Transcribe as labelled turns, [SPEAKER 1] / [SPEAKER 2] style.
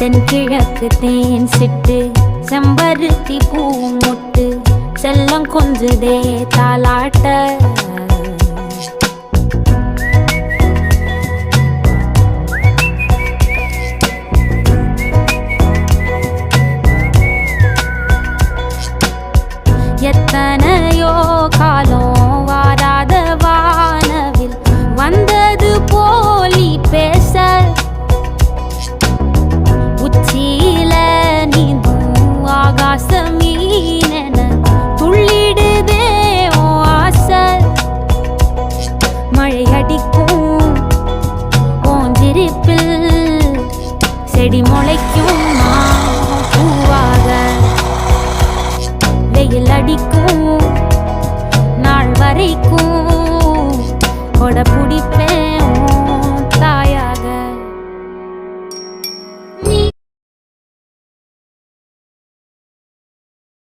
[SPEAKER 1] தென்கிழக்கு தேன் சிட்டு செம்பருத்தி பூ முட்டு செல்லம் கொஞ்சுதே தாலாட்ட எத்தனையோ காலம் வாராத வானவில் வந்தது போலி பேச உச்சியில நீந்தும் ஆகாச மீனென துள்ளிடுதே ஓ ஆசை மழை அடிக்கும் ஓஞ்சிருப்பில் செடி முளைக்கும் பூவாக வெயில் அடிக்கும் நாள் வரைக்கும் கொடை பிடிப்பேன்